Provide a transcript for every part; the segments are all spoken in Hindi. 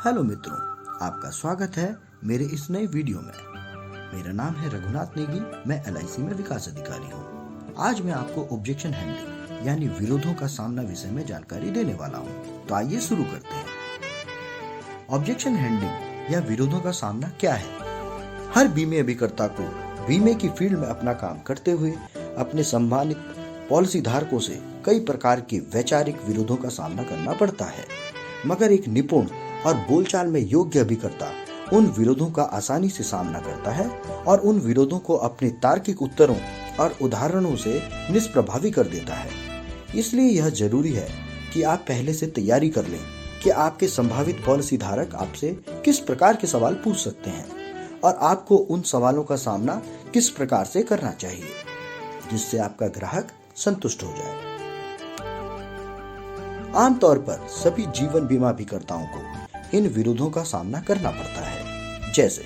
हेलो मित्रों, आपका स्वागत है मेरे इस नए वीडियो में। मेरा नाम है रघुनाथ नेगी, मैं LIC में विकास अधिकारी हूँ। आज मैं आपको ऑब्जेक्शन हैंडलिंग यानी विरोधों का सामना विषय में जानकारी देने वाला हूँ। तो आइए शुरू करते हैं। ऑब्जेक्शन हैंडलिंग या विरोधों का सामना क्या है? हर बीमे अभिकर्ता को बीमे की फील्ड में अपना काम करते हुए अपने सम्मानित पॉलिसी धारकों से कई प्रकार के वैचारिक विरोधों का सामना करना पड़ता है, मगर एक निपुण और बोलचाल में योग्य अभिकर्ता उन विरोधों का आसानी से सामना करता है और उन विरोधों को अपने तार्किक उत्तरों और उदाहरणों से निष्प्रभावी कर देता है। इसलिए यह जरूरी है कि आप पहले से तैयारी कर लें कि आपके संभावित पॉलिसी धारक आपसे किस प्रकार के सवाल पूछ सकते हैं और आपको उन सवालों का सामना किस प्रकार से करना चाहिए जिससे आपका ग्राहक संतुष्ट हो जाए। आमतौर पर सभी जीवन बीमा अभिकर्ताओं को इन विरोधों का सामना करना पड़ता है। जैसे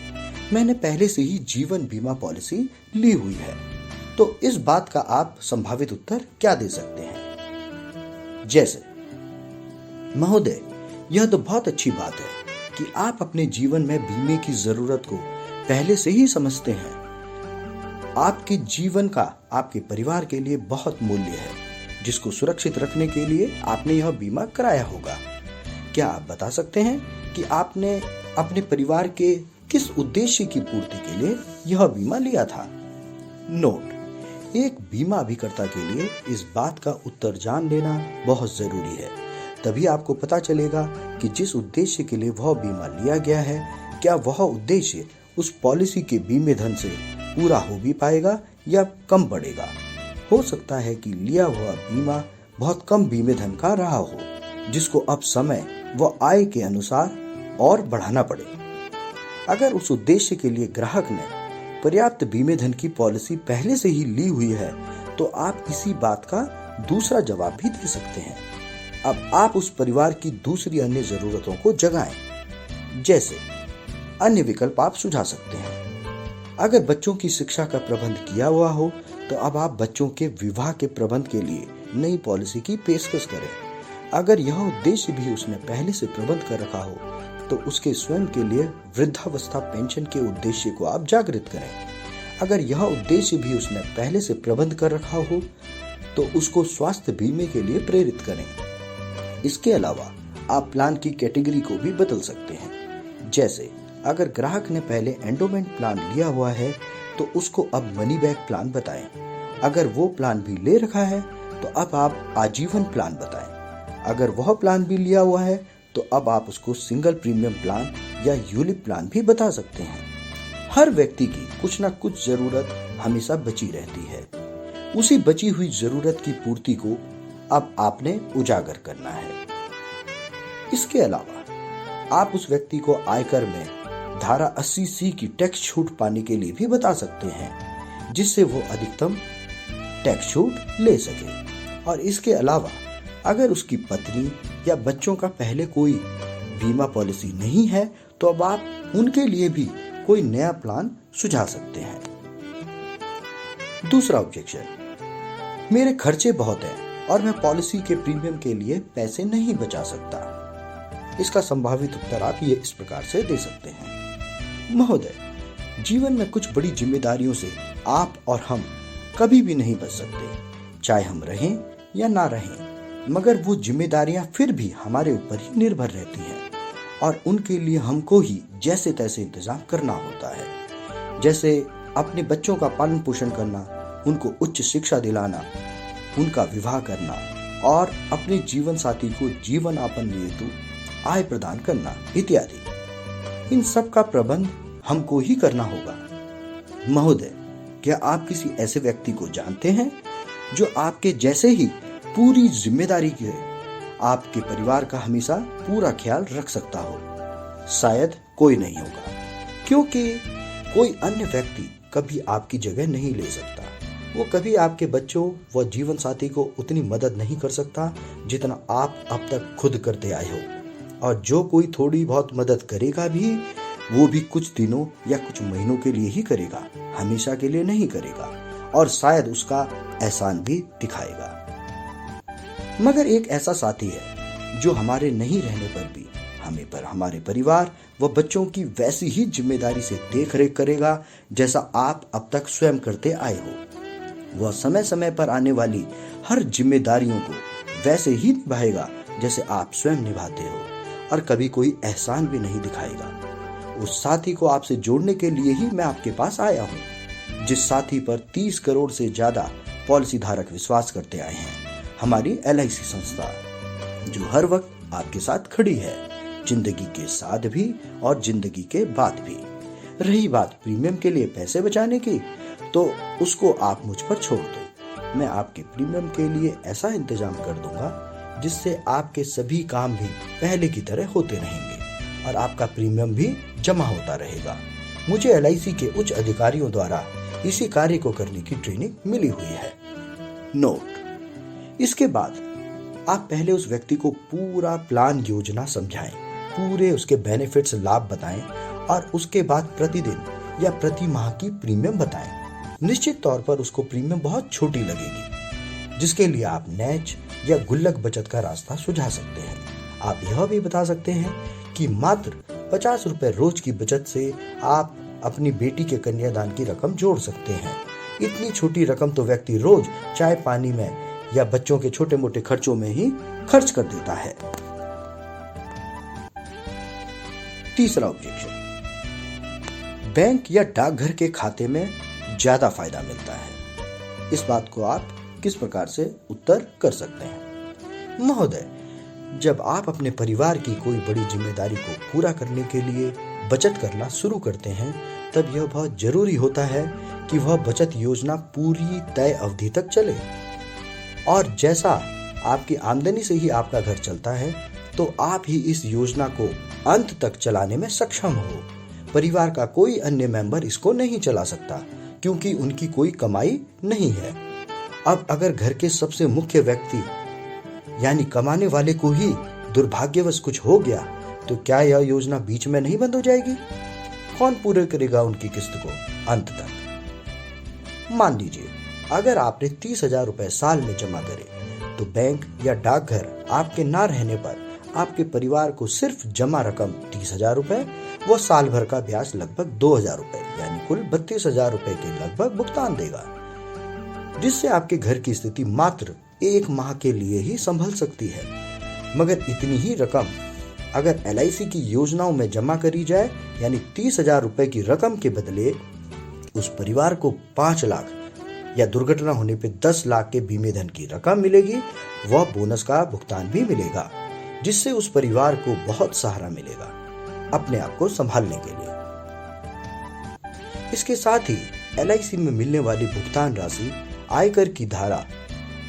मैंने पहले से ही जीवन बीमा पॉलिसी ली हुई है, तो इस बात का आप संभावित उत्तर क्या दे सकते हैं? जैसे, महोदय, यह तो बहुत अच्छी बात है कि आप अपने जीवन में बीमे की जरूरत को पहले से ही समझते हैं। आपके जीवन का आपके परिवार के लिए बहुत मूल्य है, जिसको सुरक्षित रखने के लिए आपने यह बीमा कराया होगा। क्या आप बता सकते हैं कि आपने अपने परिवार के किस उद्देश्य की पूर्ति के लिए यह बीमा लिया था? नोट: एक बीमा अभिकर्ता के लिए इस बात का उत्तर जान लेना बहुत जरूरी है। तभी आपको पता चलेगा कि जिस उद्देश्य के लिए वह बीमा लिया गया है, क्या वह उद्देश्य उस पॉलिसी के बीमे धन से पूरा हो भी पाएगा या कम पड़ेगा। हो सकता है कि लिया हुआ बीमा बहुत कम बीमे धन का रहा हो, जिसको अब समय व आय के अनुसार और बढ़ाना पड़े। अगर उस उद्देश्य के लिए ग्राहक ने पर्याप्त बीमे धन की पॉलिसी पहले से ही ली हुई है, तो आप इसी बात का दूसरा जवाब भी दे सकते हैं। अब आप उस परिवार की दूसरी अन्य जरूरतों को जगाएं। जैसे अन्य विकल्प आप सुझा सकते हैं। अगर बच्चों की शिक्षा का प्रबंध किया हुआ हो, तो अब आप बच्चों के विवाह के प्रबंध के लिए नई पॉलिसी की पेशकश करें। अगर यह उद्देश्य भी उसने पहले से प्रबंध कर रखा हो, तो उसके स्वयं के लिए वृद्धावस्था पेंशन के उद्देश्य को आप जागृत करें। अगर यह उद्देश्य भी उसने पहले से प्रबंध कर रखा हो, तो उसको स्वास्थ्य बीमे के लिए प्रेरित करें। इसके अलावा आप प्लान की कैटेगरी को भी बदल सकते हैं। जैसे अगर ग्राहक ने पहले एंडोमेंट प्लान लिया हुआ है, तो उसको अब मनी बैक प्लान बताएं। अगर वो प्लान भी ले रखा है, तो अब आप आजीवन प्लान बताएं। अगर वह प्लान भी लिया हुआ है, तो अब आप उसको सिंगल प्रीमियम प्लान या यूलिप प्लान भी बता सकते हैं। हर व्यक्ति की कुछ ना कुछ जरूरत हमेशा बची रहती है। उसी बची हुई जरूरत की पूर्ति को अब आपने उजागर करना है। इसके अलावा आप उस व्यक्ति को आयकर में धारा 80C की टैक्स छूट पाने के लिए भी बता सकते हैं, जिससे वो अधिकतम टैक्स छूट ले सके। और इसके अलावा अगर उसकी पत्नी या बच्चों का पहले कोई बीमा पॉलिसी नहीं है, तो अब आप उनके लिए भी कोई नया प्लान सुझा सकते हैं। दूसरा ऑब्जेक्शन: मेरे खर्चे बहुत हैं और मैं पॉलिसी के प्रीमियम के लिए पैसे नहीं बचा सकता। इसका संभावित उत्तर आप ये इस प्रकार से दे सकते हैं। महोदय, जीवन में कुछ बड़ी जिम्मेदारियों से आप और हम कभी भी नहीं बच सकते, चाहे हम रहें या ना रहें, मगर वो जिम्मेदारियां फिर भी हमारे ऊपर ही निर्भर रहती हैं और उनके लिए हमको ही जैसे तैसे इंतजाम करना होता है। जैसे अपने बच्चों का पालन पोषण करना, उनको उच्च शिक्षा दिलाना, उनका विवाह करना और अपने जीवन साथी को जीवन यापन हेतु आय प्रदान करना इत्यादि। इन सब का प्रबंध हमको ही करना होगा। महोदय, क्या आप किसी ऐसे व्यक्ति को जानते हैं जो आपके जैसे ही पूरी जिम्मेदारी के आपके परिवार का हमेशा पूरा ख्याल रख सकता हो? शायद कोई नहीं होगा, क्योंकि कोई अन्य व्यक्ति कभी आपकी जगह नहीं ले सकता। वो कभी आपके बच्चों व जीवन साथी को उतनी मदद नहीं कर सकता जितना आप अब तक खुद करते आए हो। और जो कोई थोड़ी बहुत मदद करेगा भी, वो भी कुछ दिनों या कुछ महीनों के लिए ही करेगा, हमेशा के लिए नहीं करेगा, और शायद उसका एहसान भी दिखाएगा। मगर एक ऐसा साथी है जो हमारे नहीं रहने पर भी हमें पर हमारे परिवार व बच्चों की वैसी ही जिम्मेदारी से देखरेख करेगा जैसा आप अब तक स्वयं करते आए हो। वह समय समय पर आने वाली हर जिम्मेदारियों को वैसे ही निभाएगा जैसे आप स्वयं निभाते हो और कभी कोई एहसान भी नहीं दिखाएगा। उस साथी को आपसे जोड़ने के लिए ही मैं आपके पास आया हूँ, जिस साथी पर 30 करोड़ से ज्यादा पॉलिसी धारक विश्वास करते आए हैं, हमारी LIC संस्था, जो हर वक्त आपके साथ खड़ी है, जिंदगी के साथ भी और जिंदगी के बाद भी। रही बात प्रीमियम के लिए पैसे बचाने की, तो उसको आप मुझ पर छोड़ दो। मैं आपके प्रीमियम के लिए ऐसा इंतजाम कर दूंगा जिससे आपके सभी काम भी पहले की तरह होते रहेंगे और आपका प्रीमियम भी जमा होता रहेगा। मुझे LIC के उच्च अधिकारियों द्वारा इसी कार्य को करने की ट्रेनिंग मिली हुई है। नोट: इसके बाद आप पहले उस व्यक्ति को पूरा प्लान योजना समझाएं, पूरे उसके बेनिफिट्स लाभ बताएं और उसके बाद प्रतिदिन या प्रति माह की प्रीमियम बताएं। निश्चित तौर पर उसको प्रीमियम बहुत छोटी लगेगी, जिसके लिए आप नैच या गुल्लक बचत का रास्ता सुझा सकते हैं। आप यह भी बता सकते हैं कि मात्र 50 रुपए रोज की बचत से आप अपनी बेटी के कन्यादान की रकम जोड़ सकते हैं। इतनी छोटी रकम तो व्यक्ति रोज चाय पानी में या बच्चों के छोटे मोटे खर्चों में ही खर्च कर देता है। तीसरा ऑब्जेक्शन: बैंक या डाकघर के खाते में ज्यादा फायदा मिलता है। इस बात को आप किस प्रकार से उत्तर कर सकते हैं? महोदय, जब आप अपने परिवार की कोई बड़ी जिम्मेदारी को पूरा करने के लिए बचत करना शुरू करते हैं, तब यह बहुत जरूरी होता है कि वह बचत योजना पूरी तय अवधि तक चले। और जैसा आपकी आमदनी से ही आपका घर चलता है, तो आप ही इस योजना को अंत तक चलाने में सक्षम हो। परिवार का कोई अन्य मेंबर इसको नहीं चला सकता, क्योंकि उनकी कोई कमाई नहीं है। अब अगर घर के सबसे मुख्य व्यक्ति यानी कमाने वाले को ही दुर्भाग्यवश कुछ हो गया, तो क्या यह योजना बीच में नहीं बंद हो जाएगी? कौन पूरे करेगा उनकी किस्त को अंत तक? मान लीजिए अगर आपने 30,000 रुपए साल में जमा करे, तो बैंक या डाकघर आपके ना रहने पर आपके परिवार को सिर्फ जमा रकम 30,000 रुपए व साल भर का ब्याज लगभग 2,000 रुपए यानी कुल 32,000 रुपए के लगभग भुगतान देगा, जिससे आपके घर की स्थिति मात्र 1 माह के लिए ही संभल सकती है। मगर इतनी ही रकम अगर LIC की योजनाओं में जमा करी जाए, यानी 30,000 रुपए की रकम के बदले उस परिवार को 5 लाख या दुर्घटना होने पे 10 लाख के बीमे धन की रकम मिलेगी। वह बोनस का भुगतान भी मिलेगा, जिससे उस परिवार को बहुत सहारा मिलेगा अपने आप को संभालने के लिए। इसके साथ ही LIC में मिलने वाली भुगतान राशि आयकर की धारा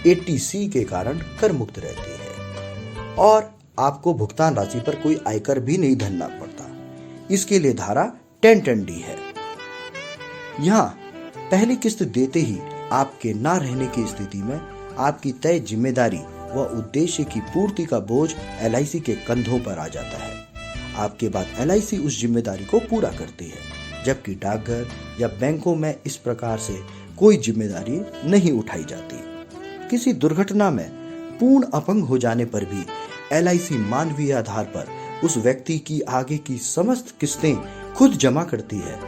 80C के कारण कर मुक्त रहती है और आपको भुगतान राशि पर कोई आयकर भी नहीं भरना पड़ता। इसके लिए धारा 1010D है। यहाँ पहली किस्त देते ही आपके ना रहने की स्थिति में आपकी तय जिम्मेदारी व उद्देश्य की पूर्ति का बोझ LIC के कंधों पर आ जाता है। आपके बाद LIC उस जिम्मेदारी को पूरा करती है, जबकि डाकघर या बैंकों में इस प्रकार से कोई जिम्मेदारी नहीं उठाई जाती। किसी दुर्घटना में पूर्ण अपंग हो जाने पर भी LIC मानवीय आधार पर उस व्यक्ति की आगे की समस्त किस्तें खुद जमा करती है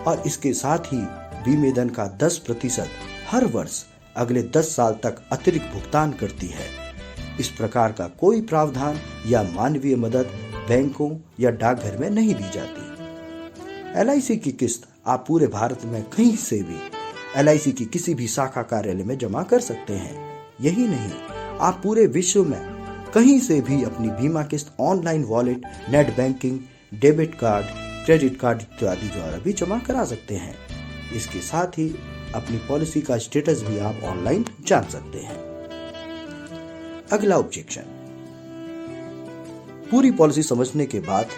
और इसके साथ ही बीमे धन का 10% हर वर्ष अगले 10 साल तक अतिरिक्त भुगतान करती है। इस प्रकार का कोई प्रावधान या मानवीय मदद बैंकों या डाकघर में नहीं दी जाती। LIC की किस्त आप पूरे भारत में कहीं से भी LIC की किसी भी शाखा कार्यालय में जमा कर सकते हैं। यही नहीं, आप पूरे विश्व में कहीं से भी अपनी बीमा किस्त online wallet, net banking, debit card, credit card इत्यादि द्वारा भी जमा करा सकते हैं। इसके साथ ही अपनी पॉलिसी का स्टेटस भी आप ऑनलाइन जान सकते हैं। अगला ऑब्जेक्शन: पूरी पॉलिसी समझने के बाद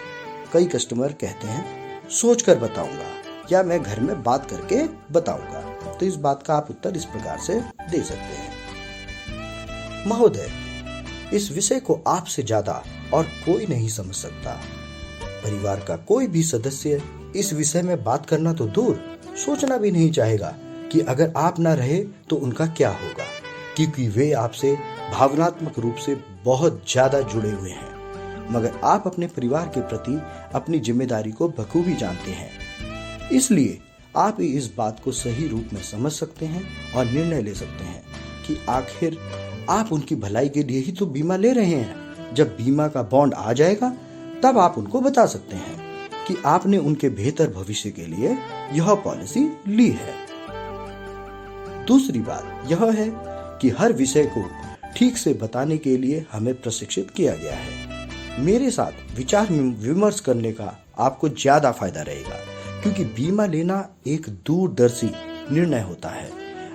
कई कस्टमर कहते हैं सोचकर बताऊंगा या मैं घर में बात करके बताऊंगा। तो इस बात का आप उत्तर इस प्रकार से दे सकते हैं: महोदय, इस विषय को आपसे ज्यादा और कोई नहीं समझ सकता। परिवार का कोई भी सदस्य इस विषय में बात करना तो दूर, सोचना भी नहीं चाहेगा कि अगर आप ना रहे तो उनका क्या होगा, क्योंकि वे आपसे भावनात्मक रूप से बहुत ज्यादा जुड़े हुए हैं। मगर आप अपने परिवार के प्रति अपनी जिम्मेदारी को बखूबी जानते हैं। इसलिए आप ही इस बात को सही रूप में समझ सकते हैं और निर्णय ले सकते हैं कि आखिर आप उनकी भलाई के लिए ही तो बीमा ले रहे हैं। जब बीमा का बॉन्ड आ जाएगा तब आप उनको बता सकते हैं कि आपने उनके बेहतर भविष्य के लिए यह पॉलिसी ली है। दूसरी बात यह है कि हर विषय को ठीक से बताने के लिए हमें प्रशिक्षित किया गया है। मेरे साथ विचार विमर्श करने का आपको ज्यादा फायदा रहेगा, क्योंकि बीमा लेना एक दूरदर्शी निर्णय होता है।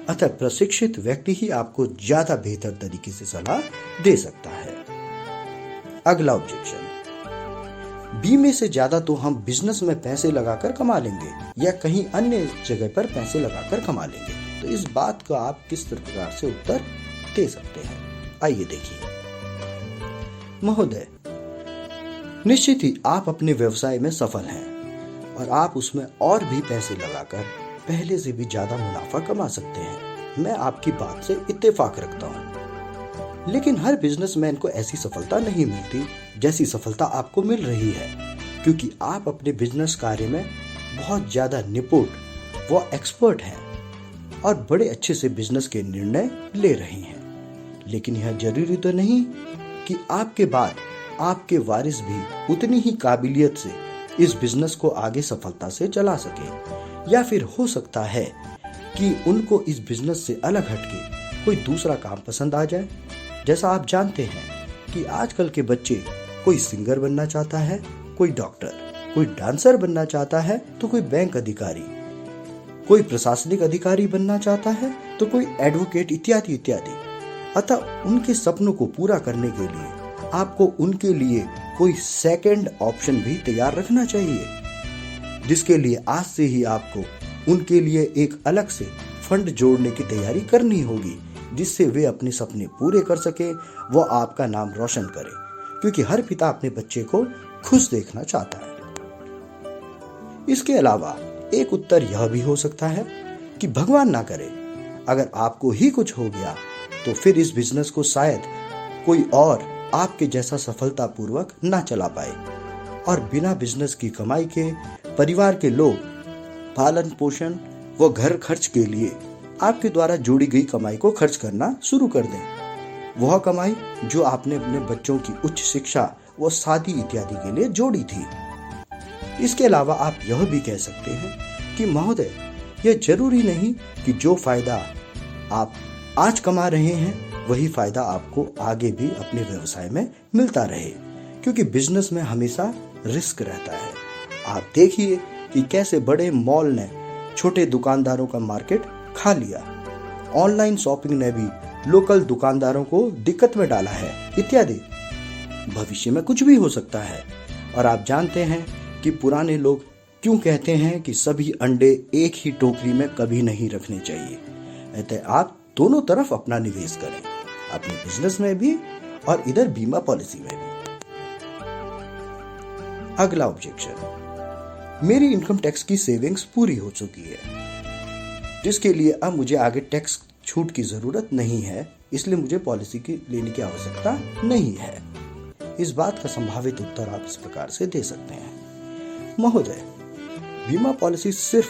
अतः प्रशिक्षित व्यक्ति ही आपको ज्यादा बेहतर तरीके से सलाह दे सकता है। अगला ऑब्जेक्शन, बीमे से ज्यादा तो हम बिजनेस में पैसे लगाकर कमा लेंगे या कहीं अन्य जगह पर पैसे लगाकर कमा लेंगे। तो इस बात का आप किस प्रकार से उत्तर दे सकते हैं, आइए देखिए। महोदय, निश्चित ही आप अपने व्यवसाय में सफल हैं और आप उसमें और भी पैसे लगाकर पहले से भी ज्यादा मुनाफा कमा सकते हैं। मैं आपकी बात से इत्तेफाक रखता हूँ, लेकिन हर बिजनेसमैन को ऐसी सफलता नहीं मिलती जैसी सफलता आपको मिल रही है, क्योंकि आप अपने बिजनेस कार्य में बहुत ज्यादा निपुण व एक्सपर्ट हैं और बड़े अच्छे से बिजनेस के निर्णय ले रहे हैं। लेकिन यह जरूरी तो नहीं कि आपके बाद आपके वारिस भी उतनी ही काबिलियत से इस बिजनेस को आगे सफलता से चला सके, या फिर हो सकता है कि उनको इस बिजनेस से अलग हटके कोई दूसरा काम पसंद आ जाए। जैसा आप जानते हैं कि आजकल के बच्चे, कोई सिंगर बनना चाहता है, कोई डॉक्टर, कोई डांसर बनना चाहता है, तो कोई बैंक अधिकारी, कोई प्रशासनिक अधिकारी बनना चाहता है, तो कोई एडवोकेट इत्यादि इत्यादि। अतः उनके सपनों को पूरा करने के लिए आपको उनके लिए कोई सेकंड ऑप्शन भी तैयार रखना चाहिए, जिसके लिए आज से ही आपको उनके लिए एक अलग से फंड जोड़ने की तैयारी करनी होगी, जिससे वे अपने सपने पूरे कर सके, वो आपका नाम रोशन करे, क्योंकि हर पिता अपने बच्चे को खुश देखना चाहता है। इसके अलावा एक उत्तर यह भी हो सकता है कि भगवान ना करे, अगर आपको ही कुछ हो गया तो फिर इस बिजनेस को शायद कोई और आपके जैसा सफलतापूर्वक ना चला पाए और बिना बिजनेस की कमाई के परिवार के लोग पालन पोषण व घर खर्च के लिए आपके द्वारा जोड़ी गई कमाई को खर्च करना शुरू कर दें। वह कमाई जो आपने अपने बच्चों की उच्च शिक्षा व शादी इत्यादि के लिए जोड़ी थी। इसके अलावा आप यह भी कह सकते हैं कि महोदय, यह जरूरी नहीं कि जो फायदा आप आज कमा रहे हैं वही फायदा आपको आगे भी अपने व्यवसाय में मिलता रहे, क्योंकि बिजनेस में हमेशा रिस्क रहता है। आप देखिए कि कैसे बड़े मॉल ने छोटे दुकानदारों का मार्केट खा लिया, ऑनलाइन शॉपिंग ने भी लोकल दुकानदारों को दिक्कत में डाला है इत्यादि। भविष्य में कुछ भी हो सकता है। और आप जानते हैं कि पुराने लोग क्यों कहते हैं कि सभी अंडे एक ही टोकरी में कभी नहीं रखने चाहिए। अतः आप दोनों तरफ अपना निवेश करें, अपने बिजनेस में भी और इधर बीमा पॉलिसी में भी। अगला ऑब्जेक्शन, मेरी इनकम टैक्स की सेविंग्स पूरी हो चुकी है, जिसके लिए अब मुझे आगे टैक्स छूट की जरूरत नहीं है, इसलिए मुझे पॉलिसी की लेने की आवश्यकता नहीं है। इस बात का संभावित उत्तर आप इस प्रकार से दे सकते हैं, महोदय, बीमा पॉलिसी सिर्फ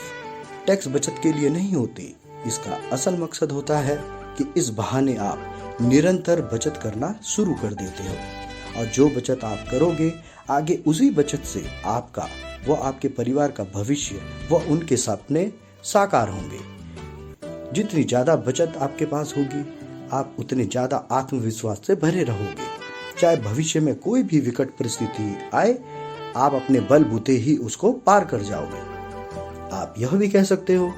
टैक्स बचत के लिए नहीं होती। इसका असल मकसद होता है कि इस बहाने आप निरंतर बचत करना शुरू कर देते हो, और जो बचत आप करोगे आगे उसी बचत से आपका व आपके परिवार का भविष्य व उनके सपने साकार होंगे। जितनी ज्यादा बचत आपके पास होगी, आप उतने ज्यादा आत्मविश्वास से भरे रहोगे। चाहे भविष्य में कोई भी विकट परिस्थिति आए, आप अपने बलबूते ही उसको पार कर जाओगे। आप यह भी कह सकते हो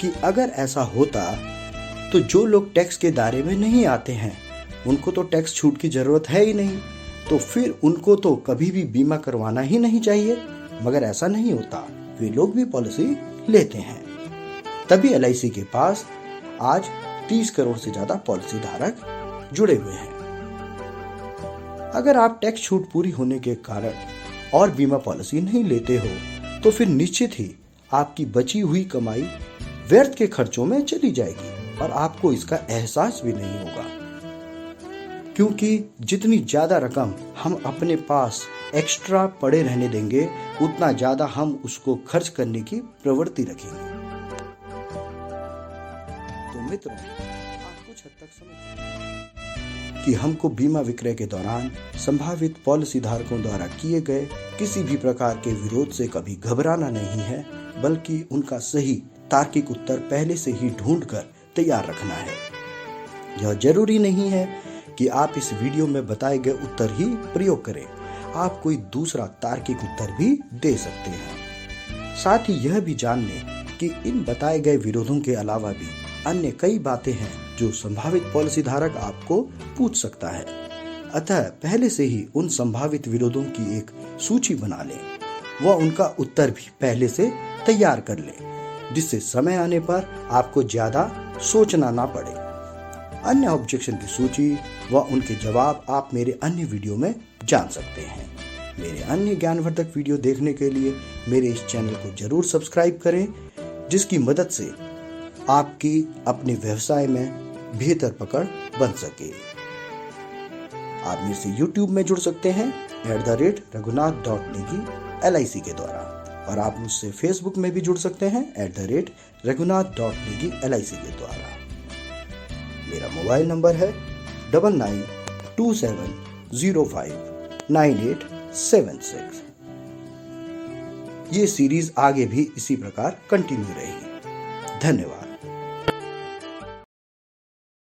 कि अगर ऐसा होता तो जो लोग टैक्स के दायरे में नहीं आते हैं उनको तो टैक्स छूट की जरूरत है ही नहीं, तो फिर उनको तो कभी भी बीमा करवाना ही नहीं चाहिए। मगर ऐसा नहीं होता, वे लोग भी पॉलिसी लेते हैं। तभी LIC के पास आज 30 करोड़ से ज्यादा पॉलिसी धारक जुड़े हुए हैं। अगर आप टैक्स छूट पूरी होने के कारण और बीमा पॉलिसी नहीं लेते हो तो फिर निश्चित ही आपकी बची हुई कमाई व्यर्थ के खर्चों में चली जाएगी और आपको इसका एहसास भी नहीं होगा। क्योंकि जितनी ज्यादा रकम हम अपने पास एक्स्ट्रा पड़े रहने देंगे, उतना ज्यादा हम उसको खर्च करने की प्रवृत्ति रखेंगे। तो मित्रों, आप कुछ हद तक समझ कि हमको बीमा विक्रय के दौरान संभावित पॉलिसी धारकों द्वारा किए गए किसी भी प्रकार के विरोध से कभी घबराना नहीं है, बल्कि उनका सही तार्किक उत्तर पहले से ही ढूंढकर तैयार रखना है। यह जरूरी नहीं है कि आप इस वीडियो में बताए गए उत्तर ही प्रयोग करें, आप कोई दूसरा तार्किक उत्तर भी दे सकते हैं। साथ ही यह भी जान लें कि इन बताए गए विरोधों के अलावा भी अन्य कई बातें हैं जो संभावित पॉलिसी धारक आपको पूछ सकता है। अतः पहले से ही उन संभावित विरोधों की एक सूची बना लें व उनका उत्तर भी पहले से तैयार कर लें, जिससे समय आने पर आपको ज्यादा सोचना ना पड़े। अन्य ऑब्जेक्शन की सूची व उनके जवाब आप मेरे अन्य वीडियो में जान सकते हैं। मेरे अन्य ज्ञानवर्धक वीडियो देखने के लिए मेरे इस चैनल को जरूर सब्सक्राइब करें, जिसकी मदद से आपकी अपने व्यवसाय में बेहतर पकड़ बन सके। आप मेरे से YouTube में जुड़ सकते हैं @raghunath.negi LIC के द्वारा, और आप मुझसे Facebook में भी जुड़ सकते हैं @raghunath.negi LIC के द्वारा। मेरा मोबाइल नंबर है 9927059876। ये सीरीज आगे भी इसी प्रकार कंटिन्यू रहेगी। धन्यवाद।